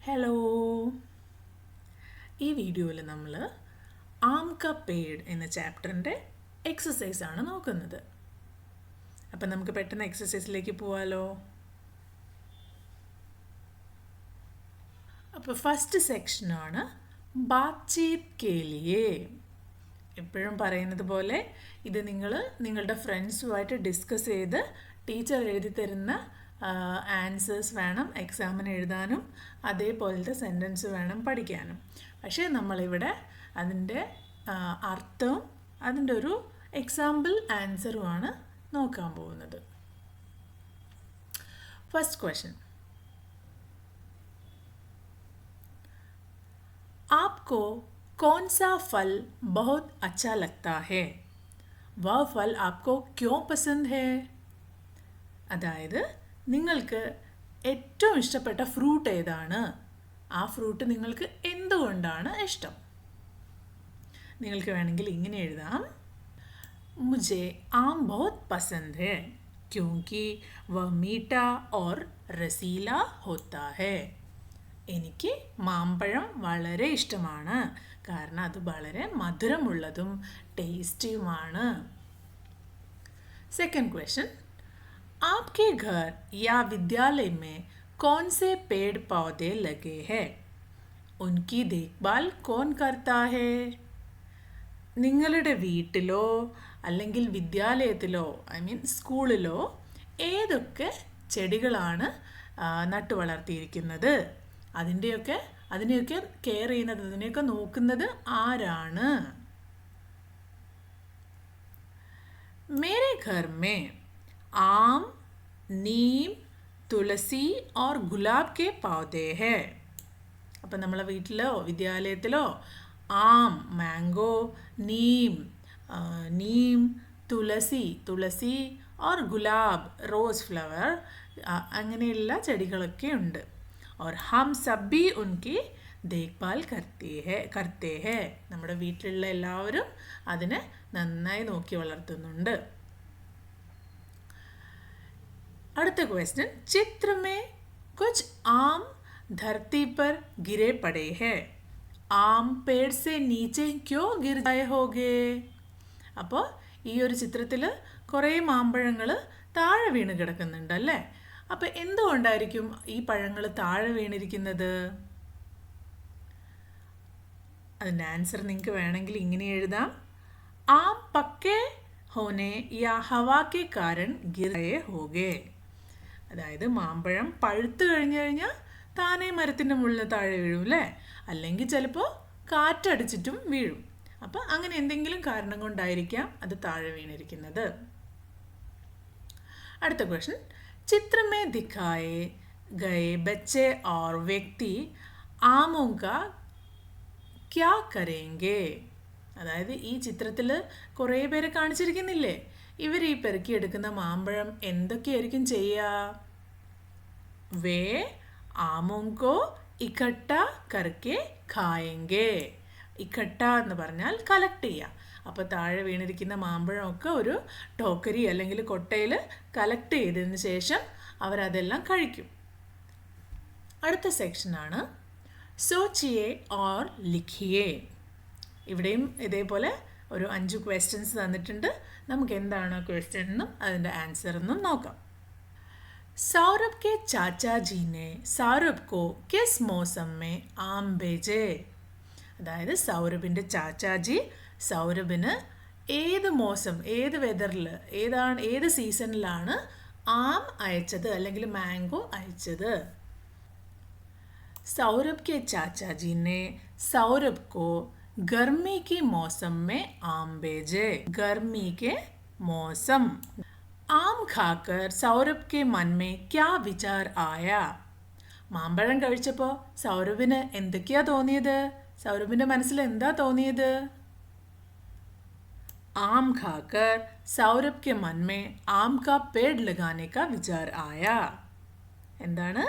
Hello, ഈ വീഡിയോയിൽ നമ്മൾ ആം ക പേഡ് എന്ന ചാപ്റ്ററിൻ്റെ എക്സസൈസാണ് നോക്കുന്നത്. അപ്പം നമുക്ക് പെട്ടെന്ന് എക്സസൈസിലേക്ക് പോവാലോ. അപ്പോൾ ഫസ്റ്റ് സെക്ഷനാണ് ബാത്ചീത് കേലിയേ. എപ്പോഴും പറയുന്നത് പോലെ ഇത് നിങ്ങൾ നിങ്ങളുടെ ഫ്രണ്ട്സുമായിട്ട് ഡിസ്കസ് ചെയ്ത് ടീച്ചർ എഴുതി തരുന്ന ആൻസേഴ്സ് വേണം എക്സാമിന് എഴുതാനും, അതേപോലത്തെ സെൻറ്റൻസ് വേണം പഠിക്കാനും. പക്ഷേ നമ്മളിവിടെ അതിൻ്റെ അർത്ഥവും അതിൻ്റെ ഒരു എക്സാമ്പിൾ ആൻസറുമാണ് നോക്കാൻ പോകുന്നത്. ഫസ്റ്റ് ക്വസ്റ്റ്യൻ, आपको कौन सा फल बहुत अच्छा लगता है? वह फल आपको क्यों पसंद है? അതായത് നിങ്ങൾക്ക് ഏറ്റവും ഇഷ്ടപ്പെട്ട ഫ്രൂട്ട് ഏതാണ്? ആ ഫ്രൂട്ട് നിങ്ങൾക്ക് എന്തുകൊണ്ടാണ് ഇഷ്ടം? നിങ്ങൾക്ക് വേണമെങ്കിൽ ഇങ്ങനെ എഴുതാം, मुझे आम बहुत पसंद है क्योंकि वह मीठा और रसीला होता है. എനിക്ക് മാമ്പഴം വളരെ ഇഷ്ടമാണ്, കാരണം അത് വളരെ മധുരമുള്ളതും ടേസ്റ്റിയുമാണ്. സെക്കൻഡ് ക്വസ്റ്റ്യൻ, आपके घर या विद्यालय में कौन से पेड़ पौधे लगे हैं? उनकी देखभाल कौन करता है? നിങ്ങളുടെ വീട്ടിലോ അല്ലെങ്കിൽ വിദ്യാലയത്തിലോ സ്കൂളിലോ ഏതൊക്കെ ചെടികളാണ് നട്ടു വളർത്തിയിരിക്കുന്നത്? അതിനെയൊക്കെ കെയർ ചെയ്യുന്നത്, അതിനെയൊക്കെ നോക്കുന്നത് ആരാണ്? मेरे घर में आम, नीम, തുളസി और गुलाब के पौधे हैं. അപ്പം നമ്മളെ വീട്ടിലോ വിദ്യാലയത്തിലോ ആം മാംഗോ, നീം തുളസി और ഗുലാബ് റോസ് ഫ്ലവർ അങ്ങനെയുള്ള ചെടികളൊക്കെ ഉണ്ട്. और हम सब भी उनकी देखभाल करते हैं. നമ്മുടെ വീട്ടിലുള്ള എല്ലാവരും അതിനെ നന്നായി നോക്കി വളർത്തുന്നുണ്ട്. അടുത്ത ക്വസ്റ്റ്യൻ, चित्र में कुछ आम धरती पर गिरे पड़े हैं. आम पेड़ से नीचे क्यों गिर गए होंगे? അപ്പോൾ ഈ ഒരു ചിത്രത്തിൽ കുറേ മാമ്പഴങ്ങൾ താഴെ വീണ് കിടക്കുന്നുണ്ട് അല്ലേ? അപ്പോൾ എന്തുകൊണ്ടായിരിക്കും ഈ പഴങ്ങൾ താഴെ വീണിരിക്കുന്നത്? അതിൻ്റെ ആൻസർ നിങ്ങൾക്ക് വേണമെങ്കിൽ ഇങ്ങനെ എഴുതാം, ആം പക്കേ ഹോനെ യാ ഹവാ കെ കാരൺ ഗിറേ ഹോഗേ. അതായത് മാമ്പഴം പഴുത്ത് കഴിഞ്ഞാൽ താനേ മരത്തിൻ്റെ മുകളിൽ താഴെ വീഴും അല്ലേ? അല്ലെങ്കിൽ ചിലപ്പോൾ കാറ്റടിച്ചിട്ടും വീഴും. അപ്പം അങ്ങനെ എന്തെങ്കിലും കാരണം കൊണ്ടായിരിക്കാം അത് താഴെ വീണിരിക്കുന്നത്. അടുത്ത ക്വസ്റ്റ്യൻ, चित्र में दिखाए गए बच्चे और व्यक्ति आमों का क्या करेंगे? അതായത് ഈ ചിത്രത്തിൽ കുറേ പേരെ കാണിച്ചിരിക്കുന്നില്ലേ? ഇവർ ഈ പെറുക്കിയെടുക്കുന്ന മാമ്പഴം എന്തൊക്കെയായിരിക്കും ചെയ്യുക? വേ ആമോങ്കോ ഇക്കട്ട കർക്കെ ഖായെങ്കേ. ഇക്കട്ട എന്ന് പറഞ്ഞാൽ കളക്ട് ചെയ്യുക. അപ്പോൾ താഴെ വീണിരിക്കുന്ന മാമ്പഴമൊക്കെ ഒരു ടോക്കരി അല്ലെങ്കിൽ കൊട്ടയിൽ കളക്ട് ചെയ്തതിന് ശേഷം അവരതെല്ലാം കഴിക്കും. അടുത്ത സെക്ഷനാണ് സോച്ചിയെ ഓർ ലിഖിയേ. ഇവിടെയും ഇതേപോലെ ഒരു 5 ക്വസ്റ്റ്യൻസ് തന്നിട്ടുണ്ട്. നമുക്ക് എന്താണ് ക്വസ്റ്റ്യൻ എന്നും അതിൻ്റെ ആൻസർ എന്നും നോക്കാം. സൗരഭ് കെ ചാച്ചാജി നെ സൗരഭ് കോ കിസ് മൗസം മേ ആം ഭേജേ. അതായത് സൗരഭിൻ്റെ ചാച്ചാജി സൗരഭിന് ഏത് വെതറിൽ ഏത് സീസണിലാണ് ആം അയച്ചത് അല്ലെങ്കിൽ മാംഗോ അയച്ചത്? സൗരഭ് കെ ചാച്ചാജി നെ സൗരഭ് കോ गर्मी के मौसम में आम भेजे. गर्मी के मौसम. आम खाकर सौरभ के मन में क्या विचार आया? മാമ്പഴം കഴിച്ചപ്പോൾ സൗരഭിന് എന്തൊക്കെയാ തോന്നിയത്? സൗരഭിൻ്റെ മനസ്സിൽ എന്താ തോന്നിയത്? आम खाकर सौरभ के मन में आम का पेड़ लगाने का विचार आया. എന്താണ്?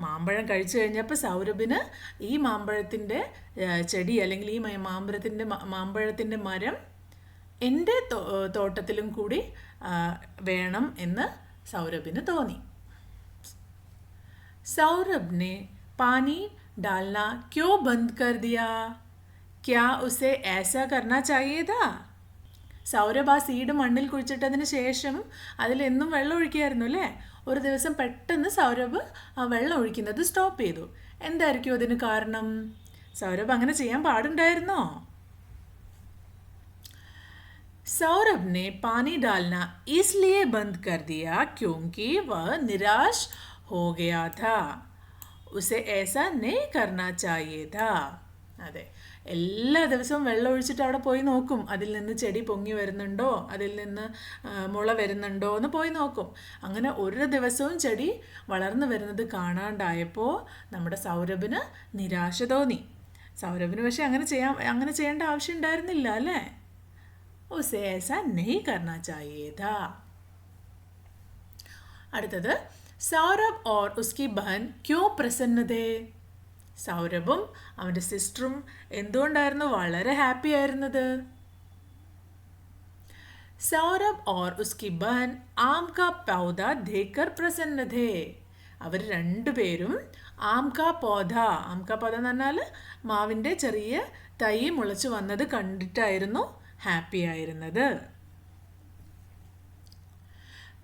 മാമ്പഴം കഴിച്ചു കഴിഞ്ഞപ്പോൾ സൗരഭിന് ഈ മാമ്പഴത്തിൻ്റെ ചെടി അല്ലെങ്കിൽ ഈ മാമ്പഴത്തിൻ്റെ മരം എൻ്റെ തോട്ടത്തിലും കൂടി വേണം എന്ന് സൗരഭിന് തോന്നി. സൗരഭ് ने पानी डालना क्यों बंद कर दिया? क्या उसे ऐसा करना चाहिए था? സൗരഭ് ആ സീഡ് മണ്ണിൽ കുഴിച്ചിട്ടതിന് ശേഷം അതിലെന്നും വെള്ളം ഒഴിക്കുകയായിരുന്നു അല്ലേ? ഒരു ദിവസം പെട്ടെന്ന് സൗരഭ് ആ വെള്ളം ഒഴിക്കുന്നത് സ്റ്റോപ്പ് ചെയ്തു. എന്തായിരിക്കും അതിന് കാരണം? സൗരഭ് അങ്ങനെ ചെയ്യാൻ പാടുണ്ടായിരുന്നോ? सौरभ ने पानी डालना इसलिए बंद कर दिया क्योंकि वह निराश हो गया था. उसे ऐसा नहीं करना चाहिए था. അതെ, എല്ലാ ദിവസവും വെള്ളം ഒഴിച്ചിട്ട് അവിടെ പോയി നോക്കും. അതിൽ നിന്ന് ചെടി പൊങ്ങി വരുന്നുണ്ടോ, അതിൽ നിന്ന് മുള വരുന്നുണ്ടോ എന്ന് പോയി നോക്കും. അങ്ങനെ ഒരു ദിവസവും ചെടി വളർന്നു വരുന്നത് കാണാണ്ടായപ്പോൾ നമ്മുടെ സൗരഭിന് നിരാശ തോന്നി. സൗരഭിന് പക്ഷെ അങ്ങനെ ചെയ്യേണ്ട ആവശ്യം ഉണ്ടായിരുന്നില്ല അല്ലേ? उसे ऐसा नहीं करना चाहिए था. അടുത്തത്, സൗരഭ് और उसकी बहन क्यों प्रसन्न थे? സൗരഭും അവൻ്റെ സിസ്റ്ററും എന്തുകൊണ്ടായിരുന്നു വളരെ ഹാപ്പി ആയിരുന്നത്? സൗരഭ് और उसकी बहन आम का पौधा देखकर प्रसन्न थे. അവർ രണ്ടുപേരും ആം കാ പൗധ എന്ന് പറഞ്ഞാൽ മാവിൻ്റെ ചെറിയ തൈ മുളച്ചു വന്നത് കണ്ടിട്ടായിരുന്നു ഹാപ്പി ആയിരുന്നത്.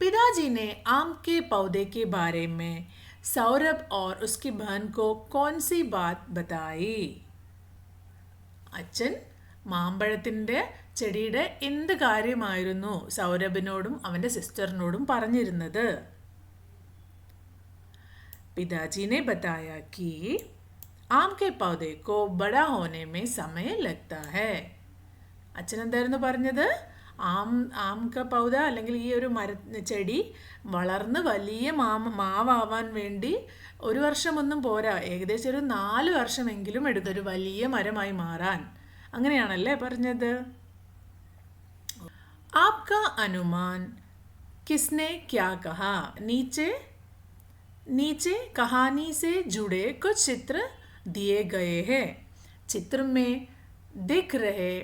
पिताजी ने आम के पौधे के बारे में सौरभ और उसकी बहन को कौन सी बात बताई? അച്ഛൻ മാമ്പഴത്തിൻ്റെ ചെടിയുടെ എന്ത് കാര്യമായിരുന്നു സൗരഭിനോടും അവൻ്റെ സിസ്റ്ററിനോടും പറഞ്ഞിരുന്നത്? पिताजी ने बताया कि आम के पौधे को बड़ा होने में समय लगता है. അച്ഛൻ എന്തായിരുന്നു പറഞ്ഞത്? ആംക പൗധ അല്ലെങ്കിൽ ഈ ഒരു ചെടി വളർന്ന് വലിയ മാവാവാൻ വേണ്ടി ഒരു വർഷമൊന്നും പോരാ, ഏകദേശം ഒരു 4 വർഷമെങ്കിലും എടുക്കും ഒരു വലിയ മരമായി മാറാൻ. അങ്ങനെയാണല്ലേ പറഞ്ഞത്? ആപ്കാ അനുമാൻ കിസ്നെ ക്യാ കഹാ? नीचे कहानी से जुड़े कुछ चित्र दिए गए हैं. चित्र में दिख रहे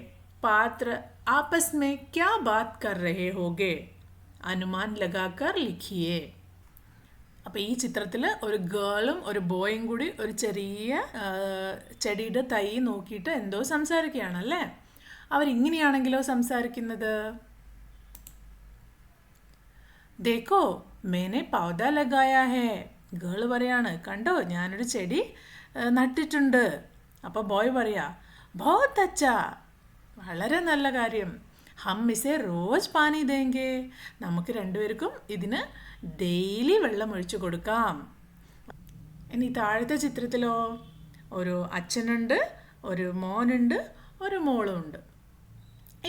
पात्र आपस में क्या बात कर रहे होंगे? अनुमान लगाकर लिखिए. അപ്പോൾ ഈ ചിത്രത്തിൽ ഒരു ഗേളും ഒരു ബോയും കൂടി ഒരു ചെറിയ ചെടിയുടെ തൈ നോക്കിയിട്ട് എന്തോ സംസാരിക്കുകയാണല്ലേ? അവരിങ്ങനെയാണെങ്കിലോ സംസാരിക്കുന്നത്? ദേഖോ മേനെ പൗധ ലഗായാ ഹേ. ഗേള് പറയാണ്, കണ്ടോ ഞാനൊരു ചെടി നട്ടിട്ടുണ്ട്. അപ്പോൾ ബോയ് പറയാ, ബഹുത് അച്ഛാ, വളരെ നല്ല കാര്യം. ഹം ഇസെ റോസ് പാനി ദേങ്കെ. നമുക്ക് രണ്ടുപേർക്കും ഇതിന് ഡെയിലി വെള്ളം ഒഴിച്ചു കൊടുക്കാം. ഇനി താഴത്തെ ചിത്രത്തിലോ ഒരു അച്ഛനുണ്ട്, ഒരു മോനുണ്ട്, ഒരു മോളും ഉണ്ട്.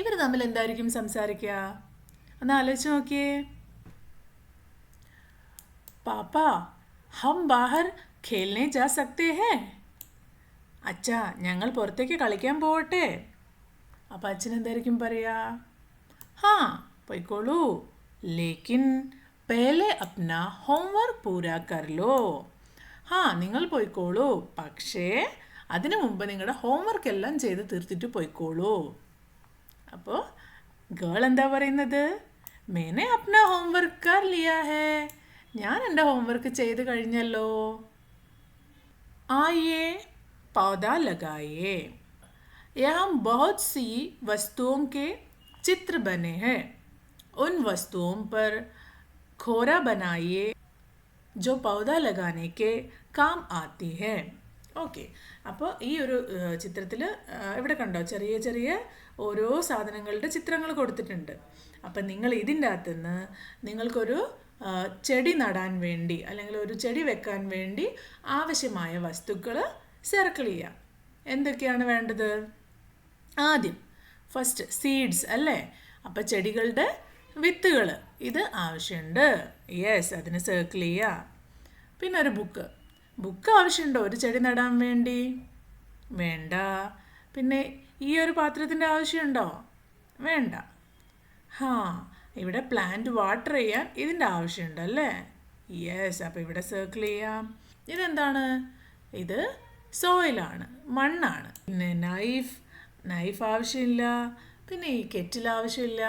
ഇവർ തമ്മിൽ എന്തായിരിക്കും സംസാരിക്കുക? ഒന്ന് ആലോചിച്ച് നോക്കിയേ. പാപ്പാ, ഹം ബാഹർ ഖേൽനെ ജാ സക്തേ ഹേ. അച്ഛാ, ഞങ്ങൾ പുറത്തേക്ക് കളിക്കാൻ പോകട്ടെ. അപ്പം അച്ഛൻ എന്തായിരിക്കും പറയുക? ഹാ, പോയിക്കോളൂ, ലേക്കിൻ പേലെ അപ്ന ഹോംവർക്ക് പൂരാ കർലോ. ഹാ, നിങ്ങൾ പോയിക്കോളൂ, പക്ഷേ അതിനു മുമ്പ് നിങ്ങളുടെ ഹോംവർക്ക് എല്ലാം ചെയ്ത് തീർത്തിട്ട് പോയിക്കോളൂ. അപ്പോൾ ഗേൾ എന്താ പറയുന്നത്? മേനെ അപ്ന ഹോംവർക്ക് കർ ലിയാ ഹേ. ഞാൻ എൻ്റെ ഹോംവർക്ക് ചെയ്ത് കഴിഞ്ഞല്ലോ. ആയേ पौधा लगाइए. यहाँ बहुत सी वस्तुओं के चित्र बने हैं. उन वस्तुओं पर खोरा बनाइए जो पौधा लगाने के काम आती है. ഓക്കെ, അപ്പോൾ ഈ ഒരു ചിത്രത്തിൽ ഇവിടെ കണ്ടോ ചെറിയ ചെറിയ ഓരോ സാധനങ്ങളുടെ ചിത്രങ്ങൾ കൊടുത്തിട്ടുണ്ട്. അപ്പം നിങ്ങൾ ഇതിൻ്റെ അകത്തുനിന്ന് നിങ്ങൾക്കൊരു ചെടി നടാൻ വേണ്ടി അല്ലെങ്കിൽ ഒരു ചെടി വെക്കാൻ വേണ്ടി ആവശ്യമായ വസ്തുക്കൾ സർക്കിൾ ചെയ്യാം. എന്തൊക്കെയാണ് വേണ്ടത്? ആദ്യം ഫസ്റ്റ് സീഡ്സ് അല്ലേ? അപ്പം ചെടികളുടെ വിത്തുകൾ ഇത് ആവശ്യമുണ്ട്. യെസ്, അതിന് സർക്കിൾ ചെയ്യുക. പിന്നെ ഒരു ബുക്ക് ആവശ്യമുണ്ടോ ഒരു ചെടി നടാൻ വേണ്ടി? വേണ്ട. പിന്നെ ഈ ഒരു പാത്രത്തിൻ്റെ ആവശ്യമുണ്ടോ? വേണ്ട. ഹാ, ഇവിടെ പ്ലാന്റ് വാട്ടർ ചെയ്യാൻ ഇതിൻ്റെ ആവശ്യമുണ്ട് അല്ലേ? യെസ്, അപ്പോൾ ഇവിടെ സർക്കിൾ ചെയ്യാം. ഇതെന്താണ്? ഇത് സോയിലാണ്, മണ്ണാണ്. പിന്നെ നൈഫ് ആവശ്യമില്ല. പിന്നെ ഈ കെറ്റിൽ ആവശ്യമില്ല.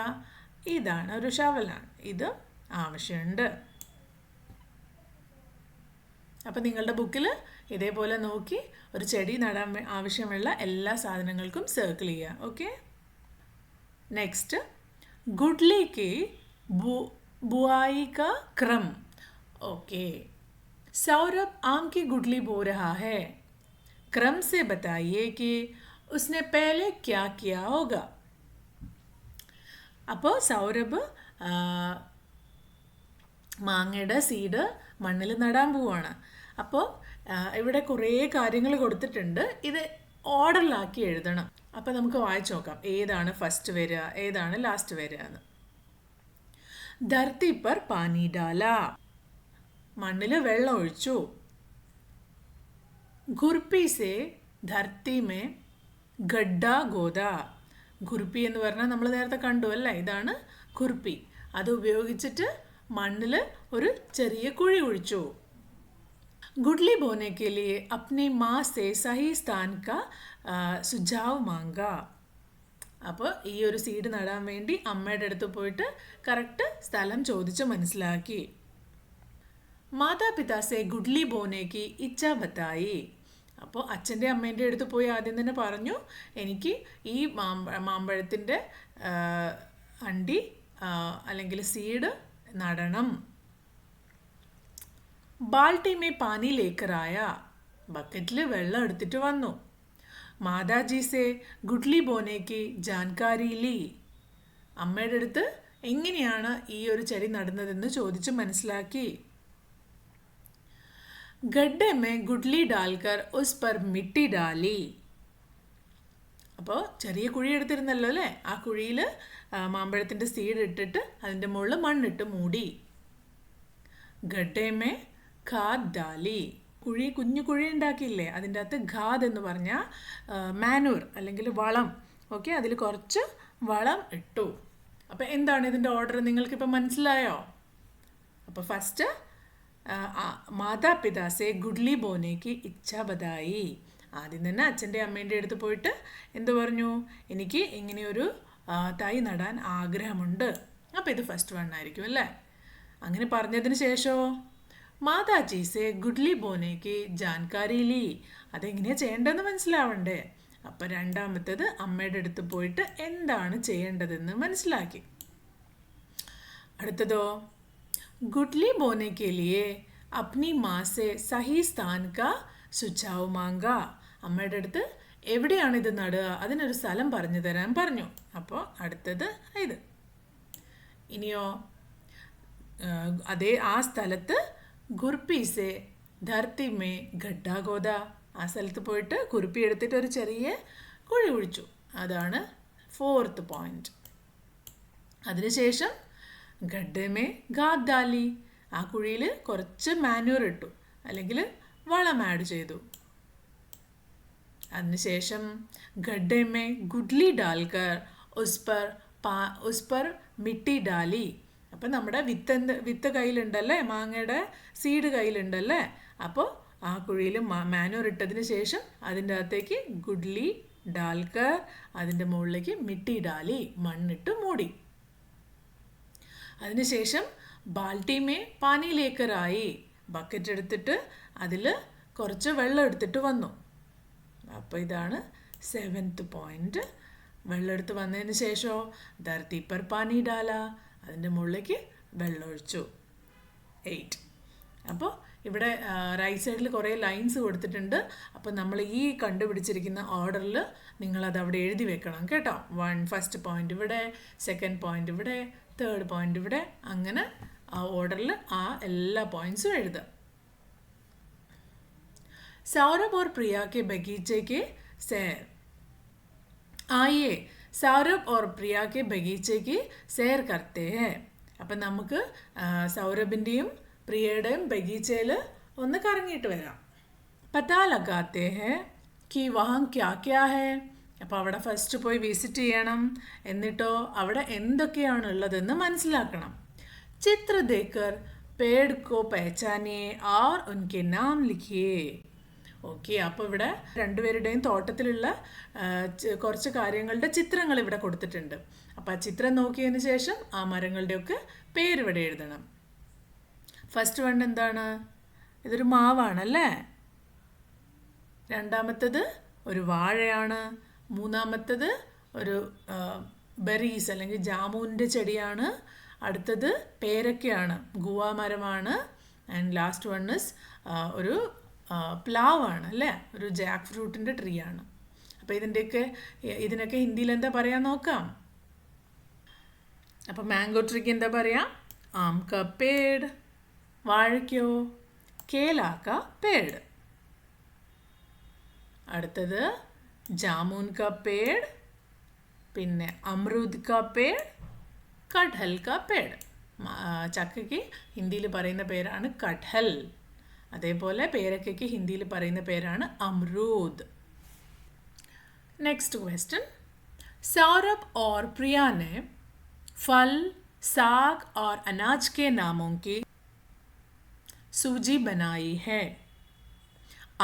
ഇതാണ് ഒരു ഷവലാണ്, ഇത് ആവശ്യമുണ്ട്. അപ്പം നിങ്ങളുടെ ബുക്കിൽ ഇതേപോലെ നോക്കി ഒരു ചെടി നടാൻ ആവശ്യമുള്ള എല്ലാ സാധനങ്ങൾക്കും സർക്കിൾ ചെയ്യുക. ഓക്കെ. നെക്സ്റ്റ്, गुडली की बुआई का क्रम. ओके, सौरभ आम की गुडली बो रहा है. क्रम से बताइए कि उसने पहले क्या किया होगा. അപ്പോൾ സൗരഭ് മാങ്ങയുടെ സീഡ് മണ്ണിൽ നടാൻ പോവാണ്. അപ്പോൾ ഇവിടെ കുറേ കാര്യങ്ങൾ കൊടുത്തിട്ടുണ്ട്. ഇത് ഓർഡറിലാക്കി എഴുതണം. അപ്പോൾ നമുക്ക് വായിച്ചു നോക്കാം ഏതാണ് ഫസ്റ്റ് വരിക ഏതാണ് ലാസ്റ്റ് വരിക എന്ന്. ധർത്തി പർ പാനി ഡാല, മണ്ണിൽ വെള്ളം ഒഴിച്ചു. ഖുർപി സെ ധർത്തി മേ ഗഡ്ഡ ഗോദ. ഖുർപി എന്ന് പറഞ്ഞാൽ നമ്മൾ നേരത്തെ കണ്ടു അല്ലേ, ഇതാണ് ഖുർപി. അത് ഉപയോഗിച്ചിട്ട് മണ്ണിൽ ഒരു ചെറിയ കുഴി കുഴിച്ചു. गुडली बोने के लिए अपनी माँ से सही स्थान का सुझाव मांगा. അപ്പോൾ ഈ ഒരു സീഡ് നടാൻ വേണ്ടി അമ്മയുടെ അടുത്ത് പോയിട്ട് കറക്റ്റ് സ്ഥലം ചോദിച്ച് മനസ്സിലാക്കി. മാതാപിതാ സെ ഗുഡ്ലി ബോനേക്ക് ഇച്ഛ ബത്തായി. അപ്പോൾ അച്ഛൻ്റെ അമ്മേൻ്റെ അടുത്ത് പോയി ആദ്യം തന്നെ പറഞ്ഞു, എനിക്ക് ഈ മാമ്പഴത്തിൻ്റെ അണ്ടി അല്ലെങ്കിൽ സീഡ് നടണം. ബാൾട്ടി മേ പാനി ലേക്കറായ, ബക്കറ്റിൽ വെള്ളം എടുത്തിട്ട് വന്നു. മാതാജി സെ ഗുഡ്ലി ബോനേക്ക് ജാൻകാരി ലി. അമ്മയുടെ അടുത്ത് എങ്ങനെയാണ് ഈ ഒരു ചെടി നടുന്നതെന്ന് ചോദിച്ച് മനസ്സിലാക്കി. ഗഡ്ഡെ മേ ഗുഡ്ലി ഡാൽക്കർ ഉസ് പർ മിട്ടി ഡാലി. അപ്പോൾ ചെറിയ കുഴി എടുത്തിരുന്നല്ലോ അല്ലേ, ആ കുഴിയിൽ മാമ്പഴത്തിൻ്റെ സീഡ് ഇട്ടിട്ട് അതിൻ്റെ മുകളിൽ മണ്ണിട്ട് മൂടി. ഗഡ്ഡെ മേ ഖാദ് ഡാലി. കുഴി കുഞ്ഞു കുഴി ഉണ്ടാക്കിയില്ലേ, അതിൻ്റെ അകത്ത് ഖാദ് എന്ന് പറഞ്ഞാൽ മാനൂർ അല്ലെങ്കിൽ വളം. ഓക്കെ, അതിൽ കുറച്ച് വളം ഇട്ടു. അപ്പോൾ എന്താണ് ഇതിൻ്റെ ഓർഡർ നിങ്ങൾക്കിപ്പോൾ മനസ്സിലായോ? അപ്പോൾ ഫസ്റ്റ് മാതാപിതാസെ ഗുഡ്ലി ബോനേക്ക് ഇച്ഛ ബതായി. ആദ്യം തന്നെ അച്ഛൻ്റെ അമ്മേൻ്റെ അടുത്ത് പോയിട്ട് എന്ത് പറഞ്ഞു, എനിക്ക് ഇങ്ങനെയൊരു തൈ നടാൻ ആഗ്രഹമുണ്ട്. അപ്പോൾ ഇത് ഫസ്റ്റ് വൺ ആയിരിക്കും അല്ലേ. അങ്ങനെ പറഞ്ഞതിന് ശേഷമോ മാതാജി സെ ഗുഡ്ലി ബോനേക്ക് ജാൻകാരി ലി. അതെങ്ങനെയാണ് ചെയ്യേണ്ടതെന്ന് മനസ്സിലാവണ്ടേ. അപ്പം രണ്ടാമത്തേത് അമ്മയുടെ അടുത്ത് പോയിട്ട് എന്താണ് ചെയ്യേണ്ടതെന്ന് മനസ്സിലാക്കി. അടുത്തതോ ഗുഡ്ലി ബോനേക്ക് ലിയെ അപ്നി മാ സെ സഹി സ്ഥാൻ കാ സുझाव മാങ്ക. അമ്മയുടെ അടുത്ത് എവിടെയാണ് ഇത് നടുക അതിനൊരു സ്ഥലം പറഞ്ഞു തരാൻ പറഞ്ഞു. അപ്പോൾ അടുത്തത് ഇത്. ഇനിയോ അതേ ആ സ്ഥലത്ത് ഖുർപി സെ ധർത്തി മേ ഗഡ്ഡ ഗോദ. ആ സ്ഥലത്ത് പോയിട്ട് ഖുർപി എടുത്തിട്ട് ഒരു ചെറിയ കുഴി കുഴിച്ചു. അതാണ് ഫോർത്ത് പോയിന്റ്. അതിനുശേഷം ഗഡ്ഡെ മേ ഖാദ് ഡാലി. ആ കുഴിയിൽ കുറച്ച് മാന്യൂർ ഇട്ടു അല്ലെങ്കിൽ വളം ആഡ് ചെയ്തു. അതിനുശേഷം ഗഡ്ഡെ മേ ഗുഡ്ലി ഡാൽക്കർ ഉസ് പർ മിട്ടി ഡാലി. അപ്പം നമ്മുടെ വിത്ത് കയ്യിലുണ്ടല്ലേ, മാങ്ങയുടെ സീഡ് കയ്യിലുണ്ടല്ലേ. അപ്പോൾ ആ കുഴിയിൽ മാനൂർ ഇട്ടതിന് ശേഷം അതിൻ്റെ അകത്തേക്ക് ഗുഡ്ലി ഡാൽക്കർ, അതിൻ്റെ മുകളിലേക്ക് മിട്ടി ഡാലി, മണ്ണിട്ട് മൂടി. അതിനുശേഷം ബാൽട്ടിമേ പാനി ലേക്കറായി. ബക്കറ്റ് എടുത്തിട്ട് അതിൽ കുറച്ച് വെള്ളം എടുത്തിട്ട് വന്നു. അപ്പോൾ ഇതാണ് സെവൻത്ത് പോയിന്റ്. വെള്ളം എടുത്ത് വന്നതിന് ശേഷമോ ധർത്തി പർ പാനി ഡാല. അതിൻ്റെ മുകളിലേക്ക് വെള്ളം ഒഴിച്ചു. 8. അപ്പോൾ ഇവിടെ റൈറ്റ് സൈഡിൽ കുറേ ലൈൻസ് കൊടുത്തിട്ടുണ്ട്. അപ്പോൾ നമ്മൾ ഈ കണ്ടുപിടിച്ചിരിക്കുന്ന ഓർഡറിൽ നിങ്ങളത് അവിടെ എഴുതി വെക്കണം കേട്ടോ. ഫസ്റ്റ് പോയിന്റ് ഇവിടെ, സെക്കൻഡ് പോയിന്റ് ഇവിടെ, തേർഡ് പോയിന്റ് ഇവിടെ, അങ്ങനെ ആ ഓർഡറിൽ ആ എല്ലാ പോയിന്റ്സും എഴുതുക. सौरभ और प्रिया के बगीचे के सैर. आइए സൗരഭ് और प्रिया के बगीचे की सैर करते हैं. അപ്പം നമുക്ക് സൗരഭിൻ്റെയും പ്രിയയുടെയും ബഗീച്ചയിൽ ഒന്ന് കറങ്ങിയിട്ട് വരാം. പതാ ലഗാത്തെ ഹെ കി വഹാം ക്യാ ക്യാ ഹെ. അപ്പോൾ അവിടെ ഫസ്റ്റ് പോയി വിസിറ്റ് ചെയ്യണം. എന്നിട്ടോ അവിടെ എന്തൊക്കെയാണ് ഉള്ളതെന്ന് മനസ്സിലാക്കണം. ചിത്ര ദേക്കർ പേട് കോ പഹചാനിയെ और उनके नाम लिखिए. ഓക്കെ, അപ്പോൾ ഇവിടെ രണ്ടുപേരുടെയും തോട്ടത്തിലുള്ള കുറച്ച് കാര്യങ്ങളുടെ ചിത്രങ്ങൾ ഇവിടെ കൊടുത്തിട്ടുണ്ട്. അപ്പോൾ ആ ചിത്രം നോക്കിയതിന് ശേഷം ആ മരങ്ങളുടെയൊക്കെ പേരിവിടെ എഴുതണം. ഫസ്റ്റ് വൺ എന്താണ്? ഇതൊരു മാവാണല്ലേ. രണ്ടാമത്തത് ഒരു വാഴയാണ്. മൂന്നാമത്തത് ഒരു ബെറീസ് അല്ലെങ്കിൽ ജാമൂൻ്റെ ചെടിയാണ്. അടുത്തത് പേരക്കയാണ്, ഗുവാ മരമാണ്. ആൻഡ് ലാസ്റ്റ് വൺ ഇസ് ഒരു പ്ലാവാണ് അല്ലേ, ഒരു ജാക്ക് ഫ്രൂട്ടിൻ്റെ ട്രീ ആണ്. അപ്പോൾ ഇതിനൊക്കെ ഹിന്ദിയിൽ എന്താ പറയാൻ നോക്കാം. അപ്പോൾ മാംഗോ ട്രീക്ക് എന്താ പറയാ? ആം കാ പേട്. വാഴയ്ക്കോ? കേല കാ പേട്. അടുത്തത് ജാമുൻ കാ പേട്, പിന്നെ അമൃത് കാ പേട്, കട്ഹൽ കാ പേട്. ചക്കയ്ക്ക് ഹിന്ദിയിൽ പറയുന്ന പേരാണ് കട്ഹൽ. അതേപോലെ പേരക്കയ്ക്ക് ഹിന്ദിയിൽ പറയുന്ന പേരാണ് അമൃത്. Next question. सौरभ और प्रिया ने फल, साग और अनाज के नामों की सूची बनाई है.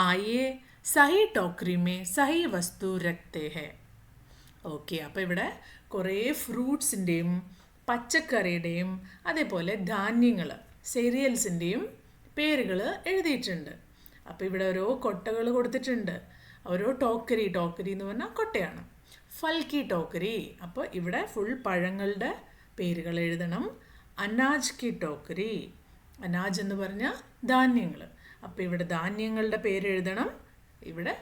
आइए सही टोकरी में सही वस्तु रखते हैं. ഓക്കെ, അപ്പോൾ ഇവിടെ കുറേ ഫ്രൂട്ട്സിൻ്റെയും പച്ചക്കറിയുടെയും അതേപോലെ ധാന്യങ്ങൾ, സീരിയൽസിൻ്റെയും പേരുകൾ എഴുതിയിട്ടുണ്ട്. അപ്പോൾ ഇവിടെ ഓരോ കൊട്ടകൾ കൊടുത്തിട്ടുണ്ട്. ഓരോ ടോക്കരി എന്ന് പറഞ്ഞാൽ കൊട്ടയാണ്. ഫൽക്കി ടോക്കരി, അപ്പോൾ ഇവിടെ ഫുൾ പഴങ്ങളുടെ പേരുകൾ എഴുതണം. അനാജ് കി ടോക്കരി, അനാജ് എന്ന് പറഞ്ഞാൽ ധാന്യങ്ങൾ. അപ്പോൾ ഇവിടെ ധാന്യങ്ങളുടെ പേര് എഴുതണം. ഇവിടെ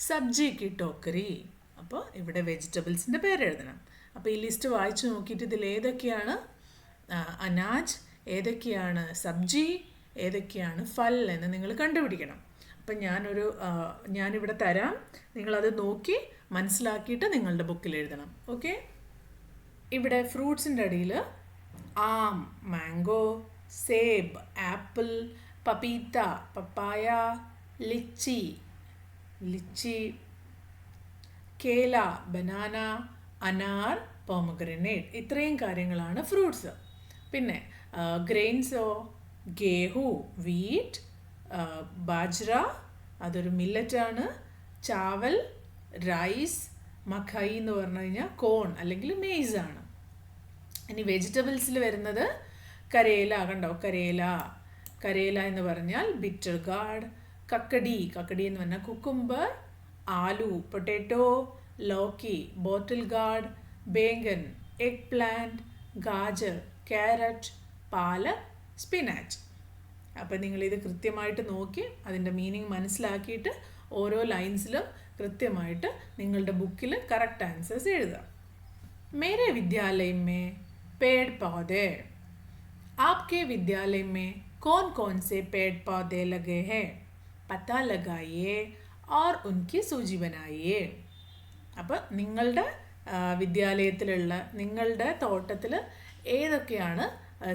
സബ്ജി കി ടോക്കരി, അപ്പോൾ ഇവിടെ വെജിറ്റബിൾസിൻ്റെ പേര് എഴുതണം. അപ്പോൾ ഈ ലിസ്റ്റ് വായിച്ചു നോക്കിയിട്ട് ഇതിൽ ഏതൊക്കെയാണ് അനാജ്, ഏതൊക്കെയാണ് സബ്ജി, ഏതൊക്കെയാണ് ഫൽ എന്ന് നിങ്ങൾ കണ്ടുപിടിക്കണം. അപ്പം ഞാനിവിടെ തരാം, നിങ്ങളത് നോക്കി മനസ്സിലാക്കിയിട്ട് നിങ്ങളുടെ ബുക്കിൽ എഴുതണം. ഓക്കെ, ഇവിടെ ഫ്രൂട്ട്സിൻ്റെ അടിയിൽ ആം, മാംഗോ, സേബ്, ആപ്പിൾ, പപ്പീത്ത, പപ്പായ, ലിച്ചി, കേല, ബനാന, അനാർ, പോമഗ്രനേറ്റ്, ഇത്രയും കാര്യങ്ങളാണ് ഫ്രൂട്ട്സ്. പിന്നെ ഗ്രെയിൻസോ, ഗേഹു, വീറ്റ്, ബാജ്ര, അതൊരു മില്ലറ്റാണ്. ചാവൽ, റൈസ്, മഖൈ എന്ന് പറഞ്ഞു കഴിഞ്ഞാൽ കോൺ അല്ലെങ്കിൽ മെയ്സ് ആണ്. ഇനി വെജിറ്റബിൾസിൽ വരുന്നത് കരേല, കണ്ടോ, കരേല എന്ന് പറഞ്ഞാൽ ബിറ്റർ ഗാർഡ്. കക്കടി എന്ന് പറഞ്ഞാൽ കുക്കുംബർ. ആലു, പൊട്ടാറ്റോ, ലോക്കി, ബോട്ടിൽ ഗാർഡ്. ബേങ്കൻ, എഗ് പ്ലാന്റ്, ഗാജർ, ക്യാരറ്റ്, പാലക്, സ്പിനാച്ച്. അപ്പോൾ നിങ്ങളിത് കൃത്യമായിട്ട് നോക്കി അതിൻ്റെ മീനിങ് മനസ്സിലാക്കിയിട്ട് ഓരോ ലൈൻസിലും കൃത്യമായിട്ട് നിങ്ങളുടെ ബുക്കിൽ കറക്റ്റ് ആൻസേഴ്സ് എഴുതാം. मेरे विद्यालय में पेड़ पौधे. आपके विद्यालय में कौन कौन से पेड़ पौधे लगे हैं? पता लगाइए और उनकी सूची बनाइए. അപ്പോൾ നിങ്ങളുടെ വിദ്യാലയത്തിലുള്ള നിങ്ങളുടെ തോട്ടത്തിൽ ഏതൊക്കെയാണ്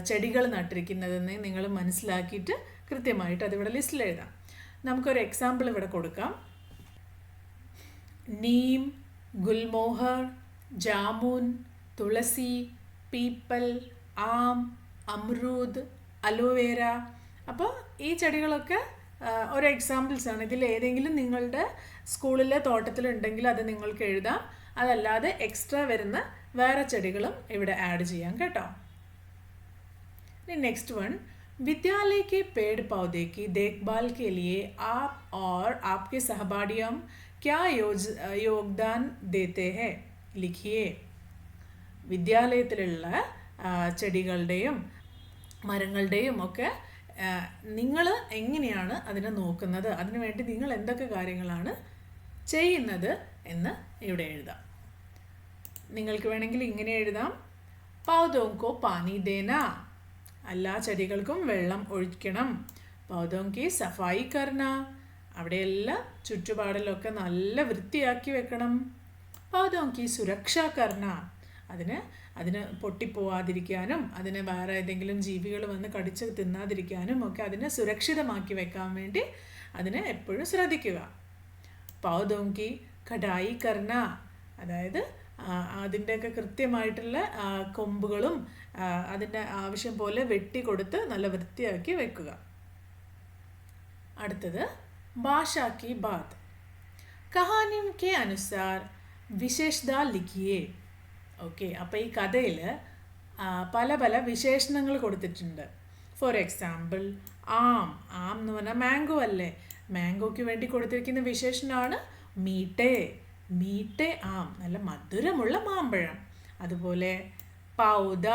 ചെടികൾ നട്ടിരിക്കുന്നതെന്ന് നിങ്ങൾ മനസ്സിലാക്കിയിട്ട് കൃത്യമായിട്ട് അതിവിടെ ലിസ്റ്റിൽ എഴുതാം. നമുക്കൊരു എക്സാമ്പിൾ ഇവിടെ കൊടുക്കാം. നീം, ഗുൽമോഹർ, ജാമുൻ, തുളസി, പീപ്പൽ, ആം, അമൃത്, അലോവേര. അപ്പോൾ ഈ ചെടികളൊക്കെ ഓരോ എക്സാമ്പിൾസ് ആണ്. ഇതിൽ ഏതെങ്കിലും നിങ്ങളുടെ സ്കൂളിലെ തോട്ടത്തിലുണ്ടെങ്കിൽ അത് നിങ്ങൾക്ക് എഴുതാം. അതല്ലാതെ എക്സ്ട്രാ വരുന്ന വേറെ ചെടികളും ഇവിടെ ആഡ് ചെയ്യാം കേട്ടോ. Next one. विद्यालय के पेड़ पौधे की देखभाल के लिए आप और आपके सहपाठियों क्या योगदान देते हैं? लिखिए. വിദ്യാലയത്തിലുള്ള ചെടികളുടെയും മരങ്ങളുടെയും ഒക്കെ നിങ്ങൾ എങ്ങനെയാണ് അതിനെ നോക്കുന്നത്, അതിനുവേണ്ടി നിങ്ങൾ എന്തൊക്കെ കാര്യങ്ങളാണ് ചെയ്യുന്നത് എന്ന് ഇവിടെ എഴുതാം. നിങ്ങൾക്ക് വേണമെങ്കിൽ ഇങ്ങനെ എഴുതാം. പൗധോं को पानी देना, എല്ലാ ചെടികൾക്കും വെള്ളം ഒഴിക്കണം. പൗധോं की सफाई करना, അവിടെയെല്ലാം ചുറ്റുപാടിലൊക്കെ നല്ല വൃത്തിയാക്കി വെക്കണം. പൗധോं की सुरक्षा करना, അതിന് പൊട്ടിപ്പോവാതിരിക്കാനും അതിനെ വേറെ ഏതെങ്കിലും ജീവികൾ വന്ന് കടിച്ച് തിന്നാതിരിക്കാനും ഒക്കെ അതിനെ സുരക്ഷിതമാക്കി വെക്കാൻ വേണ്ടി അതിനെ എപ്പോഴും ശ്രദ്ധിക്കുക. പൗധോं की കടായി करना, അതായത് അതിൻ്റെയൊക്കെ കൃത്യമായിട്ടുള്ള കൊമ്പുകളും അതിൻ്റെ ആവശ്യം പോലെ വെട്ടിക്കൊടുത്ത് നല്ല വൃത്തിയാക്കി വെക്കുക. അടുത്തത് ഭാഷാ കി ബാത്. കഹാനിയും കെ അനുസാർ വിശേഷത ലിഖിയേ. ഓക്കെ, അപ്പോൾ ഈ കഥയിൽ പല പല വിശേഷണങ്ങൾ കൊടുത്തിട്ടുണ്ട്. ഫോർ എക്സാമ്പിൾ, ആം. ആം എന്ന് പറഞ്ഞാൽ മാംഗോ അല്ലേ? മാംഗോയ്ക്ക് വേണ്ടി കൊടുത്തിരിക്കുന്ന വിശേഷണമാണ് മീട്ടെ. മീട്ടെ ആം, നല്ല മധുരമുള്ള മാമ്പഴം. അതുപോലെ പൗദ.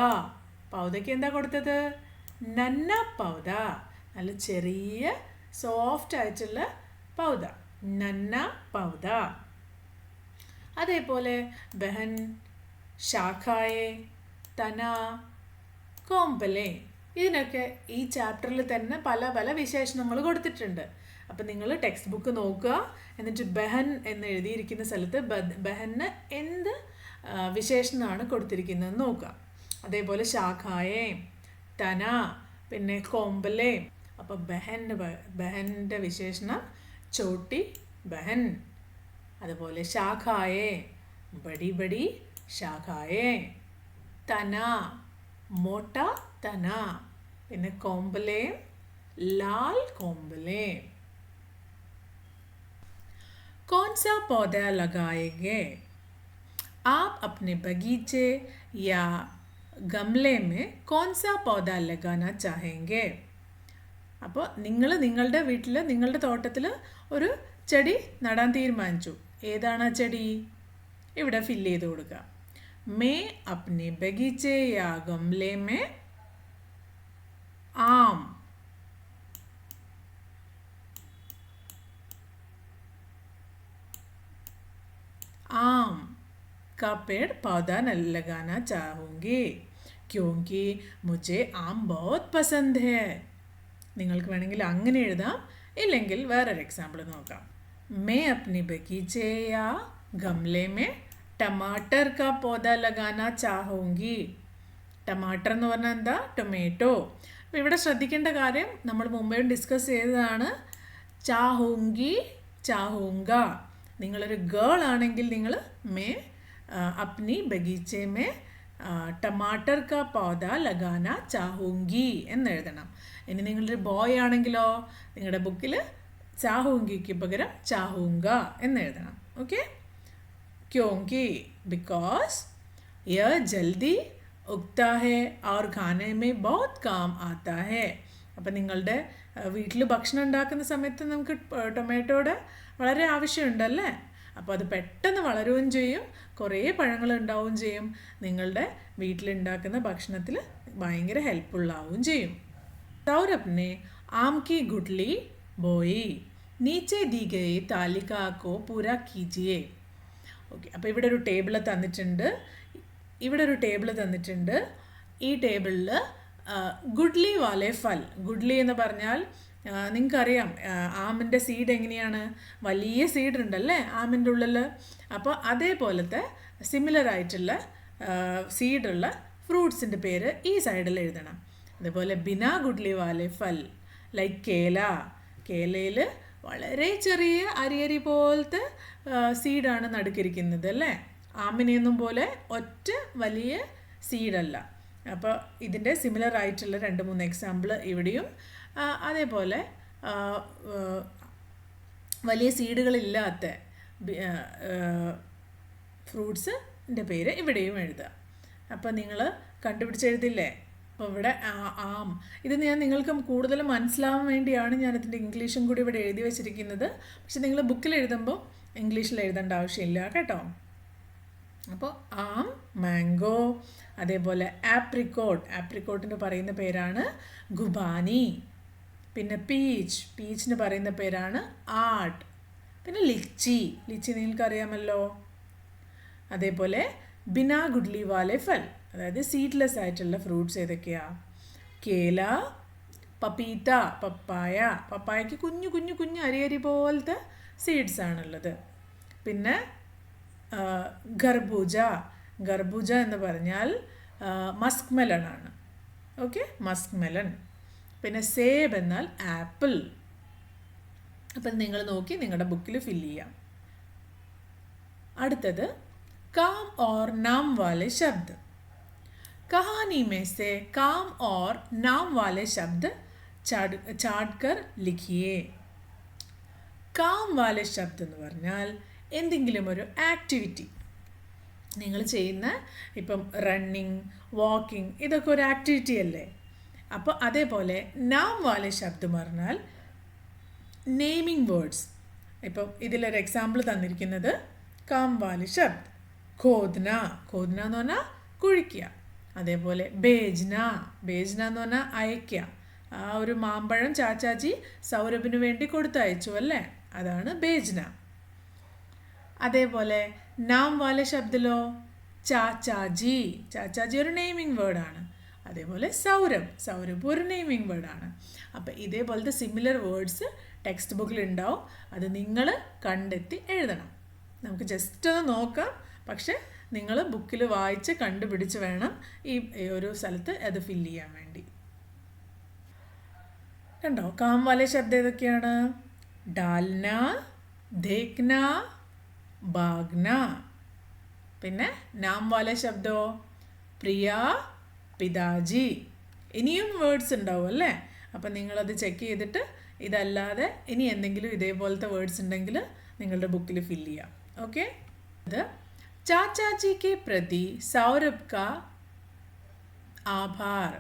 പൗദയ്ക്ക് എന്താ കൊടുത്തത്? നന്ന പൗദ, നല്ല ചെറിയ സോഫ്റ്റ് ആയിട്ടുള്ള പൗദ, നന്ന പൗദ. അതേപോലെ ബഹൻ, ശാഖായെ, തന, കോമ്പലെ, ഇതിനൊക്കെ ഈ ചാപ്റ്ററിൽ തന്നെ പല പല വിശേഷണങ്ങൾ കൊടുത്തിട്ടുണ്ട്. അപ്പം നിങ്ങൾ ടെക്സ്റ്റ് ബുക്ക് നോക്കുക, എന്നിട്ട് ബഹൻ എന്ന് എഴുതിയിരിക്കുന്ന സ്ഥലത്ത് ബഹന് എന്ത് വിശേഷണമാണ് കൊടുത്തിരിക്കുന്നതെന്ന് നോക്കുക. അതേപോലെ ശാഖായെ, തന, പിന്നെ കോമ്പലെ. അപ്പോൾ ബഹൻ്റെ വിശേഷണം ചോട്ടി ബഹൻ. അതുപോലെ ശാഖായെ, ബടി ബടി ശാഖായെ. തന, മോട്ട തന. പിന്നെ കോമ്പലെ, लाल कोम्बले. कौन सा पौधा लगाएंगे? आप अपने बगीचे या गमले में कौन सा पौधा लगाना चाहेंगे? അപ്പോൾ നിങ്ങളുടെ വീട്ടിൽ, നിങ്ങളുടെ തോട്ടത്തിൽ ഒരു ചെടി നടാൻ തീരുമാനിച്ചു. ഏതാണ് ആ ചെടി? ഇവിടെ ഫില്ല് ചെയ്ത് കൊടുക്കുക. മേ അപ്നെ ബഗീച്ചെ യാ ഗംലെ മേ ആം. आम का पेड़ पौधा लगाना चाहूँगी क्योंकि मुझे आम बहुत पसंद है. നിങ്ങൾക്ക് വേണമെങ്കിൽ അങ്ങനെ എഴുതാം, ഇല്ലെങ്കിൽ വേറൊരു എക്സാമ്പിൾ നോക്കാം. मैं अपने बगीचे या गमले में टमाटर का पौधा लगाना चाहूँगी. ടമാട്ടർ എന്ന് പറഞ്ഞാൽ എന്താ? ടൊമാറ്റോ. അപ്പോൾ ഇവിടെ ശ്രദ്ധിക്കേണ്ട കാര്യം നമ്മൾ മുമ്പേ ഡിസ്കസ് ചെയ്തതാണ്. ചാഹൂങ്കി, ചാഹൂങ്ക. നിങ്ങളൊരു ഗേൾ ആണെങ്കിൽ നിങ്ങൾ മേ അപ്നി ബഗീച്ചെ മേ ടമാട്ടർ കാ പൗധ ലഗാന ചാഹൂങ്കി എന്നെഴുതണം. ഇനി നിങ്ങളൊരു ബോയ് ആണെങ്കിലോ നിങ്ങളുടെ ബുക്കിൽ ചാഹൂങ്കിക്ക് പകരം ചാഹൂങ്ക എന്നെഴുതണം. ഓക്കെ? ക്യോങ്കി ബിക്കോസ് യह ജൽദി ഉഗ്താ ഹെ और खाने में बहुत काम आता है. അപ്പം നിങ്ങളുടെ വീട്ടിൽ ഭക്ഷണം ഉണ്ടാക്കുന്ന സമയത്ത് നമുക്ക് ടൊമാറ്റോയുടെ വളരെ ആവശ്യമുണ്ടല്ലേ? അപ്പോൾ അത് പെട്ടെന്ന് വളരുകയും ചെയ്യും, കുറേ പഴങ്ങൾ ഉണ്ടാവുകയും ചെയ്യും, നിങ്ങളുടെ വീട്ടിലുണ്ടാക്കുന്ന ഭക്ഷണത്തിൽ ഭയങ്കര ഹെൽപ്ഫുള്ളാവുകയും ചെയ്യും. സൗരഭ് ने आम की गुठली बोई, नीचे दी गई तालिका को पूरा कीजिए. ഓക്കെ, അപ്പോൾ ഇവിടെ ഒരു ടേബിൾ തന്നിട്ടുണ്ട്. ഈ ടേബിളിൽ ഗുഡ്ലി വാലെ ഫൽ. ഗുഡ്ലി എന്ന് പറഞ്ഞാൽ നിങ്ങൾക്കറിയാം ആമിൻ്റെ സീഡ് എങ്ങനെയാണ്? വലിയ സീഡ് ഉണ്ടല്ലേ ആമിൻ്റെ ഉള്ളിൽ. അപ്പോൾ അതേപോലത്തെ സിമിലർ ആയിട്ടുള്ള സീഡുള്ള ഫ്രൂട്ട്സിൻ്റെ പേര് ഈ സൈഡിൽ എഴുതണം. അതുപോലെ ബിനാ ഗുഡ്ലി വാലെ ഫൽ ലൈക്ക് കേല. കേലയിൽ വളരെ ചെറിയ അരി പോലത്തെ സീഡാണ് നടുക്കിരിക്കുന്നത് അല്ലേ? ആമിനെയൊന്നും പോലെ ഒറ്റ വലിയ സീഡല്ല. അപ്പോൾ ഇതിൻ്റെ സിമിലർ ആയിട്ടുള്ള 2-3 എക്സാമ്പിൾ ഇവിടെയും, അതേപോലെ വലിയ സീഡുകളില്ലാത്ത ഫ്രൂട്ട്സിൻ്റെ പേര് ഇവിടെയും എഴുതുക. അപ്പോൾ നിങ്ങൾ കണ്ടുപിടിച്ചെഴുതില്ലേ? അപ്പോൾ ഇവിടെ ആം, ഇത് ഞാൻ നിങ്ങൾക്ക് കൂടുതൽ മനസ്സിലാവാൻ വേണ്ടിയാണ് ഞാനിതിൻ്റെ ഇംഗ്ലീഷും കൂടി ഇവിടെ എഴുതി വെച്ചിരിക്കുന്നത്. പക്ഷെ നിങ്ങൾ ബുക്കിൽ എഴുതുമ്പോൾ ഇംഗ്ലീഷിൽ എഴുതേണ്ട ആവശ്യമില്ല കേട്ടോ. അപ്പോൾ ആം, മാംഗോ, അതേപോലെ ആപ്രിക്കോട്ടിന് പറയുന്ന പേരാണ് ഗുബാനി. പിന്നെ പീച്ചിന് പറയുന്ന പേരാണ് ആർട്ട്. പിന്നെ ലിച്ചി നിങ്ങൾക്കറിയാമല്ലോ. അതേപോലെ ബിനാ ഗുഡ്ലി വാലെ ഫൽ, അതായത് സീഡ്ലെസ് ആയിട്ടുള്ള ഫ്രൂട്ട്സ് ഏതൊക്കെയാണ്? കേല, പപ്പീത്ത, പപ്പായക്ക് കുഞ്ഞു കുഞ്ഞു കുഞ്ഞു അരി പോലത്തെ സീഡ്സ് ആണുള്ളത്. പിന്നെ ഗർബൂജ എന്ന് പറഞ്ഞാൽ മസ്ക് മെലൺ ആണ്. Okay, Musk melon. പിന്നെ സേബ് എന്നാൽ ആപ്പിൾ. അപ്പം നിങ്ങൾ നോക്കി നിങ്ങളുടെ ബുക്കിൽ ഫില്ല് ചെയ്യാം. അടുത്തത് काम और नाम वाले शब्द. कहानी में से काम और नाम वाले शब्द छाट कर लिखिए. काम वाले शब्द എന്ന് പറഞ്ഞാൽ എന്തെങ്കിലും ഒരു ആക്ടിവിറ്റി നിങ്ങൾ ചെയ്യുന്ന, ഇപ്പം റണ്ണിങ്, വാക്കിംഗ്, ഇതൊക്കെ ഒരു ആക്ടിവിറ്റി അല്ലേ? അപ്പോൾ അതേപോലെ നാം വാലെ ശബ്ദം പറഞ്ഞാൽ നെയിമിംഗ് വേർഡ്സ്. ഇപ്പം ഇതിലൊരു എക്സാമ്പിൾ തന്നിരിക്കുന്നത് കാം വാലെ ശബ്ദ്. ഖോദ്ന, ഖോദ്ന എന്ന് പറഞ്ഞാൽ കുഴിക്കുക. അതേപോലെ ബേജ്ന, ബേജ്ന എന്ന് പറഞ്ഞാൽ അയക്കുക. ആ ഒരു മാമ്പഴം ചാച്ചാജി സൗരഭിന് വേണ്ടി കൊടുത്തയച്ചു അല്ലേ, അതാണ് ബേജ്ന. അതേപോലെ നാം വാലെ ശബ്ദിലോ ചാച്ചാജി, ചാച്ചാജി ഒരു നെയിമിംഗ് വേർഡാണ്. അതേപോലെ സൗരഭ്, സൗരഭ് ഒരു നെയിമിംഗ് വേർഡാണ്. അപ്പം ഇതേപോലത്തെ സിമിലർ വേർഡ്സ് ടെക്സ്റ്റ് ബുക്കിൽ ഉണ്ടാവും. അത് നിങ്ങൾ കണ്ടെത്തി എഴുതണം. നമുക്ക് ജസ്റ്റ് ഒന്ന് നോക്കാം, പക്ഷെ നിങ്ങൾ ബുക്കിൽ വായിച്ച് കണ്ടുപിടിച്ച് വേണം ഈ ഒരു സ്ഥലത്ത് അത് ഫില്ല് ചെയ്യാൻ വേണ്ടി. കണ്ടോ, കാം വാലെ ശബ്ദം ഏതൊക്കെയാണ്? ഡാൽന, ദേഖ്ന, ഭാഗ്ന. പിന്നെ നാം വാലെ ശബ്ദോ പ്രിയ, പിതാജി. ഇനിയും വേർഡ്സ് ഉണ്ടാവും അല്ലേ. അപ്പം നിങ്ങളത് ചെക്ക് ചെയ്തിട്ട് ഇതല്ലാതെ ഇനി എന്തെങ്കിലും ഇതേപോലത്തെ വേർഡ്സ് ഉണ്ടെങ്കിൽ നിങ്ങളുടെ ബുക്കിൽ ഫില്ല് ചെയ്യാം. ഓക്കെ. അത് चाचा के प्रति सौरभ का आभार.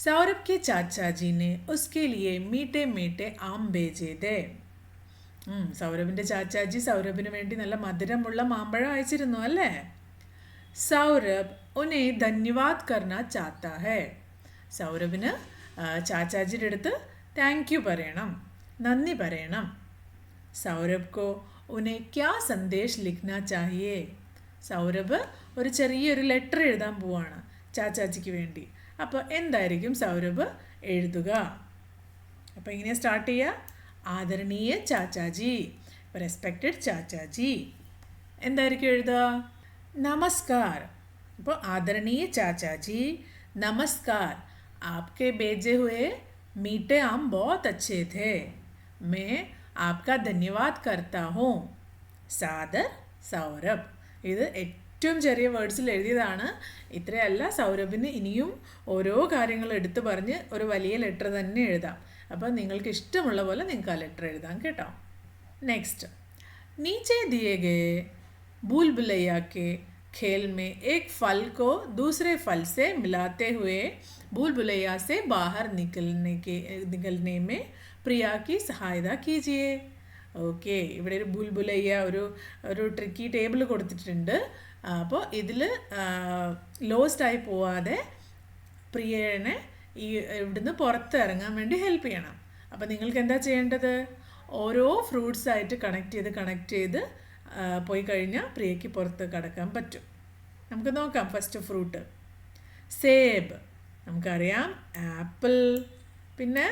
सौरभ के चाचा जी ने उसके लिए मीठे मीठे आम भेजे थे. സൗരഭിൻ്റെ ചാച്ചാജി സൗരഭിന് വേണ്ടി നല്ല മധുരമുള്ള മാമ്പഴം അയച്ചിരുന്നു അല്ലേ. സൗരഭ് ഉന്നെ ധന്യവാദ് കർണ ചാത്ത ഹേ. സൗരഭിന് ചാച്ചാജിയുടെ അടുത്ത് താങ്ക് യു പറയണം, നന്ദി പറയണം. സൗരഭ് കോ ഉന്നെ ക്യാ സന്ദേശ് ലിഖ്ന ചാഹിയേ. സൗരഭ് ഒരു ചെറിയൊരു ലെറ്റർ എഴുതാൻ പോവാണ് ചാച്ചാജിക്ക് വേണ്ടി. അപ്പോൾ എന്തായിരിക്കും സൗരഭ് എഴുതുക? അപ്പോൾ ഇങ്ങനെ സ്റ്റാർട്ട് ചെയ്യുക. ആദരണീയ ചാച്ചാജി, റെസ്പെക്റ്റഡ് ചാച്ചാജി. എന്തായിരിക്കും എഴുതുക? നമസ്കാർ. അപ്പോൾ ആദരണീയ ചാച്ചാജി നമസ്കാർ, आपके भेजे हुए मीठे आम बहुत अच्छे थे. मैं आपका धन्यवाद करता हूँ. സാദർ സൗരഭ്. ഇത് ഏറ്റവും ചെറിയ വേർഡ്സിൽ എഴുതിയതാണ്. ഇത്രയല്ല, സൗരഭിന് ഇനിയും ഓരോ കാര്യങ്ങൾ എടുത്തു പറഞ്ഞ് ഒരു വലിയ ലെറ്റർ തന്നെ എഴുതാം. അപ്പോൾ നിങ്ങൾക്ക് ഇഷ്ടമുള്ള പോലെ നിങ്ങൾക്ക് ആ ലെറ്റർ എഴുതാം കേട്ടോ. നെക്സ്റ്റ്, नीचे दिए गए भूल भुलैया के खेल में एक फल को दूसरे फल से मिलाते हुए भूल भुलैया से बाहर निकलने में പ്രിയ की സഹായത കീജിയേ. ഓക്കെ, ഇവിടെ ഒരു ഭൂൽ ഭുലയ്യ ഒരു ട്രിക്കി ടേബിൾ കൊടുത്തിട്ടുണ്ട്. അപ്പോൾ ഇതിൽ ലോസ്റ്റായി പോവാതെ പ്രിയനെ ഈ ഇവിടുന്ന് പുറത്ത് ഇറങ്ങാൻ വേണ്ടി ഹെൽപ്പ് ചെയ്യണം. അപ്പോൾ നിങ്ങൾക്ക് എന്താ ചെയ്യേണ്ടത്? ഓരോ ഫ്രൂട്ട്സായിട്ട് കണക്ട് ചെയ്ത് പോയി കഴിഞ്ഞാൽ പ്രിയയ്ക്ക് പുറത്ത് കടക്കാൻ പറ്റും. നമുക്ക് നോക്കാം. ഫസ്റ്റ് ഫ്രൂട്ട് സേബ്, നമുക്കറിയാം. ആപ്പിൾ, പിന്നെ